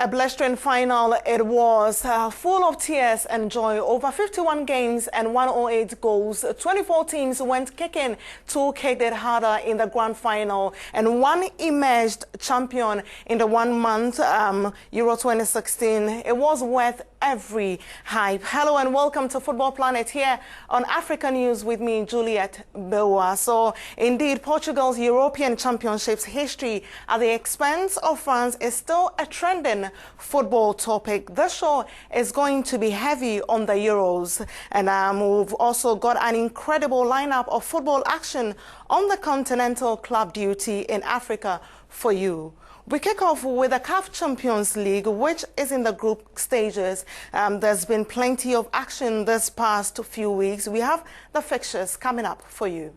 A blistering final it was, full of tears and joy. Over 51 games and 108 goals. 24 teams went kicking to kick it harder in the grand final, and one emerged champion in the 1 month Euro 2016. It was worth every hype. Hello and welcome to Football Planet here on Africanews with me, Juliet Bewa. So indeed, Portugal's European Championships history at the expense of France is still a trending football topic. This show is going to be heavy on the Euros, and we've also got an incredible lineup of football action on the continental club duty in Africa for you. We kick off with the CAF Champions League, which is in the group stages. There's been plenty of action this past few weeks. We have the fixtures coming up for you.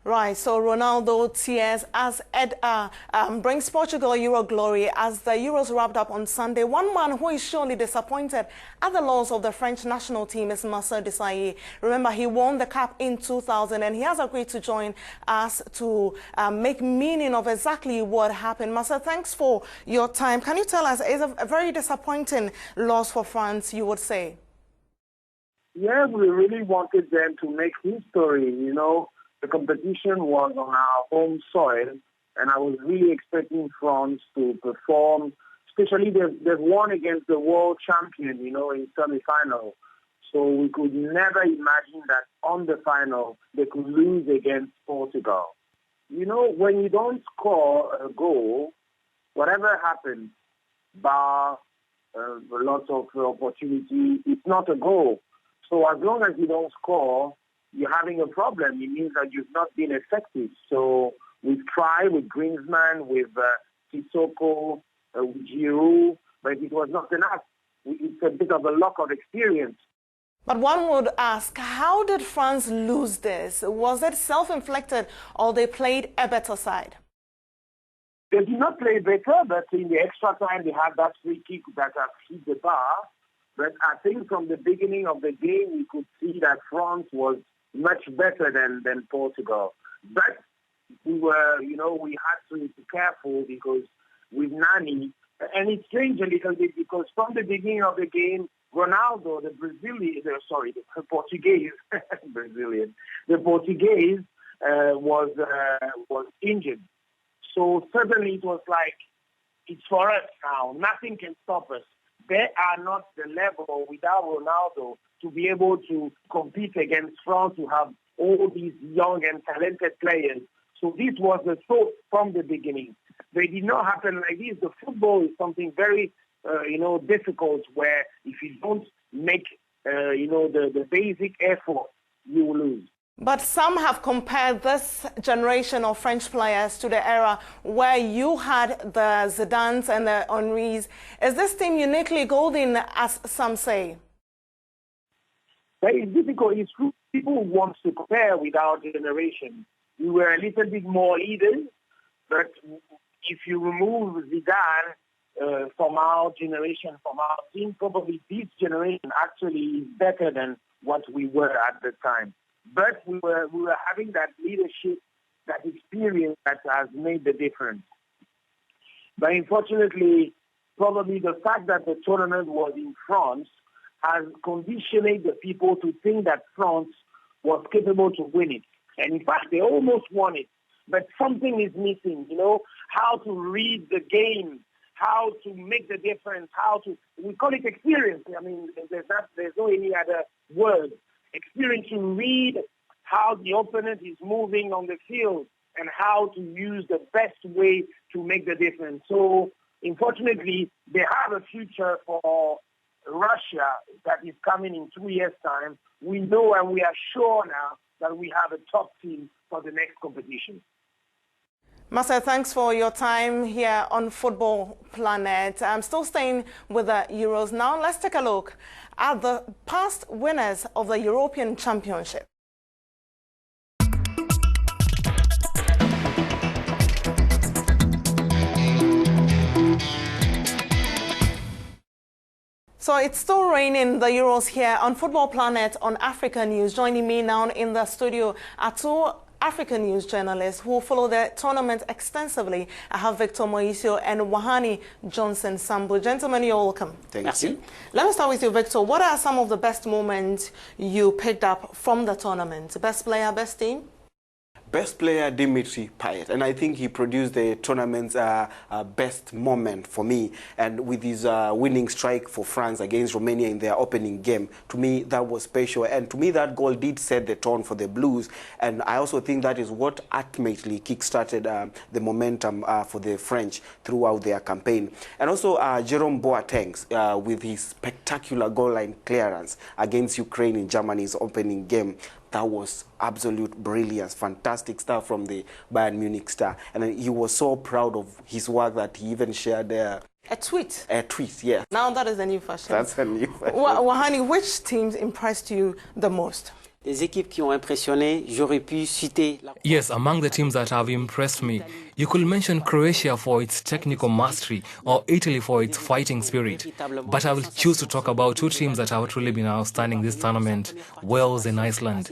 Right, so Ronaldo tears as brings Portugal Euro glory as the Euros wrapped up on Sunday. One man who is surely disappointed at the loss of the French national team is Marcel Desailly. Remember, he won the cap in 2000 and he has agreed to join us to make meaning of exactly what happened. Marcel, thanks for your time. Can you tell us, it's a very disappointing loss for France, you would say? Yeah, we really wanted them to make history, you know. The competition was on our home soil, and I was really expecting France to perform. Especially they've won against the world champion, you know, in semi-final. So we could never imagine that on the final they could lose against Portugal. You know, when you don't score a goal, whatever happens, bar lots of opportunity, it's not a goal. So as long as you don't score, you're having a problem. It means that you've not been effective. So we've tried with Griezmann, with Sissoko, with Giroud, but it was not enough. It's a bit of a lack of experience. But one would ask, how did France lose this? Was it self-inflicted or they played a better side? They did not play better, but in the extra time they had that free kick that has hit the bar. But I think from the beginning of the game, we could see that France was much better than Portugal. But we were, you know, we had to be careful because with Nani, and it's strange a little bit because from the beginning of the game, Ronaldo, the Portuguese, was injured. So suddenly it was like, it's for us now. Nothing can stop us. They are not the level without Ronaldo to be able to compete against France, to have all these young and talented players. So this was the thought from the beginning. They did not happen like this. The football is something very, difficult, where if you don't make, the basic effort, you will lose. But some have compared this generation of French players to the era where you had the Zidanes and the Henrys. Is this team uniquely golden, as some say? It's difficult. It's true. People want to compare with our generation. We were a little bit more leaders, but if you remove Zidane from our generation, from our team, probably this generation actually is better than what we were at the time. But we were having that leadership, that experience that has made the difference. But unfortunately, probably the fact that the tournament was in France has conditioned the people to think that France was capable to win it. And in fact, they almost won it. But something is missing, you know, how to read the game, how to make the difference, we call it experience. I mean, there's no any other word. Experience to read how the opponent is moving on the field and how to use the best way to make the difference. So, unfortunately, they have a future for Russia that is coming in 2 years' time. We know and we are sure now that we have a top team for the next competition. Marcel, thanks for your time here on Football Planet. I'm still staying with the Euros now. Let's take a look at the past winners of the European Championship. So it's still raining the Euros here on Football Planet on Africanews. Joining me now in the studio are two Africanews journalists who follow the tournament extensively. I have Victor Moisio and Wahani Johnson Sambu. Gentlemen, you're welcome. Thank you. Let me start with you, Victor. What are some of the best moments you picked up from the tournament? Best player, best team? Best player, Dimitri Payet, and I think he produced the tournament's best moment for me. And with his winning strike for France against Romania in their opening game, to me that was special. And to me that goal did set the tone for the Blues. And I also think that is what ultimately kick-started the momentum for the French throughout their campaign. And also Jerome Boateng with his spectacular goal line clearance against Ukraine in Germany's opening game. That was absolute brilliance, fantastic stuff from the Bayern Munich star. And he was so proud of his work that he even shared a tweet. A tweet, yeah. Now that is a new fashion. That's a new fashion. Wahani, which teams impressed you the most? Des équipes qui ont impressionné, j'aurais pu citer... Yes, among the teams that have impressed me, you could mention Croatia for its technical mastery or Italy for its fighting spirit. But I will choose to talk about two teams that have truly been outstanding this tournament, Wales and Iceland.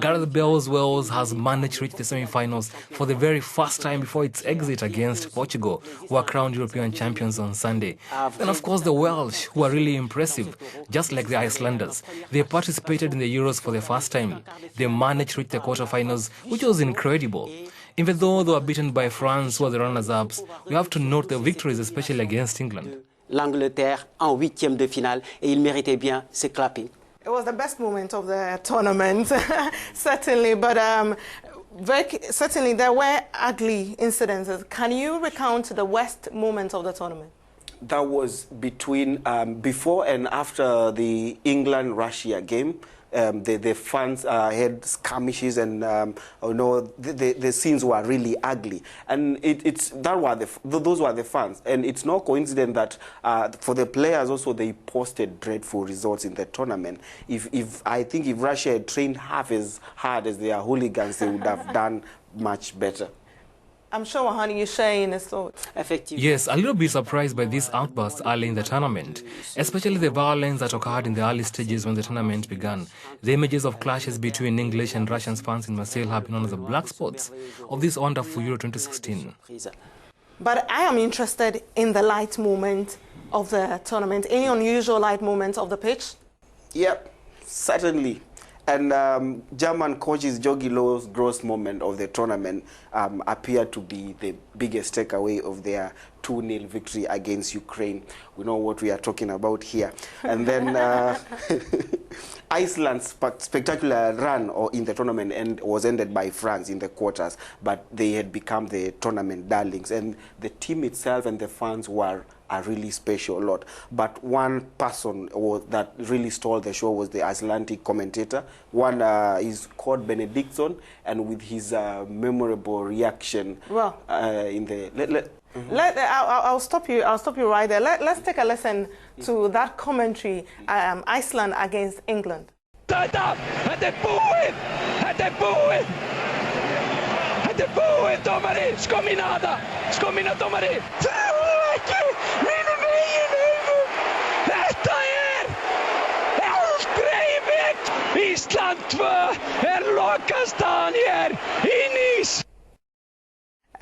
Gareth Bale's Wales has managed to reach the semi-finals for the very first time before its exit against Portugal, who are crowned European champions on Sunday. Then, of course, the Welsh, who are really impressive, just like the Icelanders. They participated in the Euros for the first time. They managed to reach the quarterfinals, which was incredible. Even though they were beaten by France, who are the runners-ups, we have to note the victories, especially against England. L'Angleterre en huitième de finale, et il méritait bien ce clapping. It was the best moment of the tournament, certainly, but certainly there were ugly incidences. Can you recount the worst moment of the tournament? That was between before and after the England-Russia game. The fans had skirmishes, and the scenes were really ugly, and those were the fans, and it's no coincidence that for the players also they posted dreadful results in the tournament. I think if Russia had trained half as hard as their hooligans, they would have done much better. I'm sure, Wahani, you're sharing his thoughts. Yes, a little bit surprised by these outbursts early in the tournament, especially the violence that occurred in the early stages when the tournament began. The images of clashes between English and Russian fans in Marseille have been one of the black spots of this wonderful Euro 2016. But I am interested in the light moment of the tournament. Any unusual light moments of the pitch? Yep, certainly. And German coaches Jogi Löw's gross moment of the tournament appeared to be the biggest takeaway of their 2-0 victory against Ukraine. We know what we are talking about here. And then Iceland's spectacular run in the tournament was ended by France in the quarters, but they had become the tournament darlings. And the team itself and the fans were a really special lot. But one person that really stole the show was the Icelandic commentator. One is called Benedictson, and with his memorable reaction in the... I'll stop you right there. Let's take a listen to that commentary, Iceland against England. Þetta er búið! Þetta er búið! Þetta er búið, dómari! Sko mína, dómari! Trúu ekki mínum eigin augum! Þetta aldrei vekk! Ísland 2 lokastaðan hér í Nice!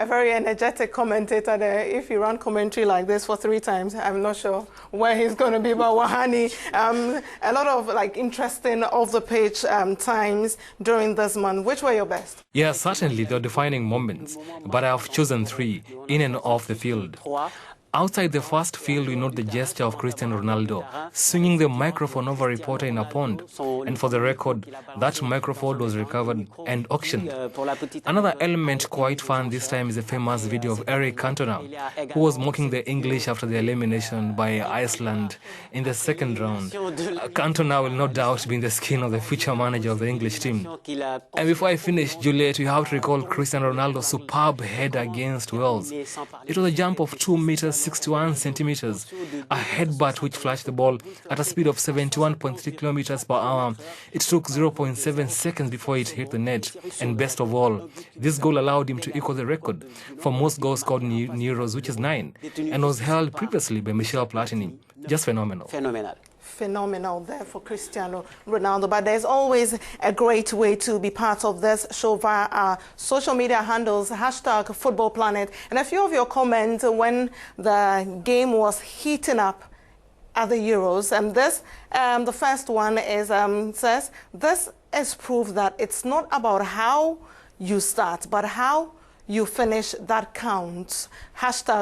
A very energetic commentator there. If you run commentary like this for 3 times, I'm not sure where he's going to be. But Wahani, a lot of interesting off-the-pitch times during this month. Which were your best? Yeah, certainly the defining moments, but I have chosen 3 in and off the field. Outside the first field, we note the gesture of Cristiano Ronaldo, swinging the microphone over a reporter in a pond. And for the record, that microphone was recovered and auctioned. Another element quite fun this time is a famous video of Eric Cantona, who was mocking the English after the elimination by Iceland in the second round. Cantona will no doubt be in the skin of the future manager of the English team. And before I finish, Juliet, you have to recall Cristiano Ronaldo's superb header against Wales. It was a jump of 2 meters 61 centimeters, a headbutt which flashed the ball at a speed of 71.3 kilometers per hour. It took 0.7 seconds before it hit the net. And best of all, this goal allowed him to equal the record for most goals scored in Euros, which is 9, and was held previously by Michel Platini. Just phenomenal. phenomenal there for Cristiano Ronaldo. But there's always a great way to be part of this show via our social media handles, #FootballPlanet. And a few of your comments when the game was heating up at the Euros. And this, the first one is, says, this is proof that it's not about how you start, but how you finish that counts.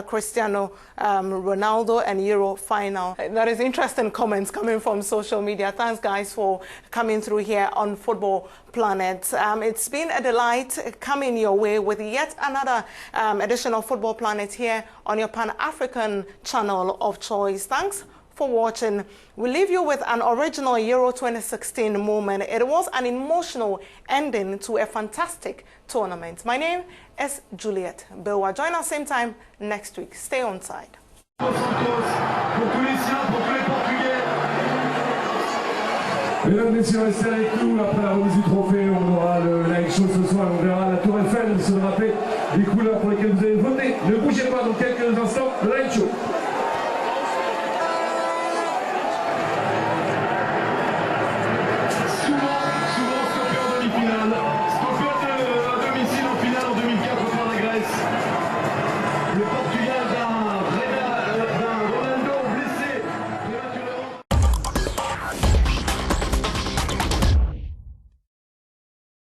#Cristiano Ronaldo and Euro final. That is interesting comments coming from social media. Thanks, guys, for coming through here on Football Planet. It's been a delight coming your way with yet another edition of Football Planet here on your Pan-African channel of choice. Thanks for watching. We leave you with an original Euro 2016 moment. It was an emotional ending to a fantastic tournament. My name is Juliet Bewa. Join us same time next week. Stay on side. Mesdames, Messieurs, restez avec nous. Après la remise du trophée, on aura le live show ce soir. On verra la Tour Eiffel se rappeler des couleurs pour lesquelles vous avez voté. Ne bougez pas dans quelques instants. Le live show.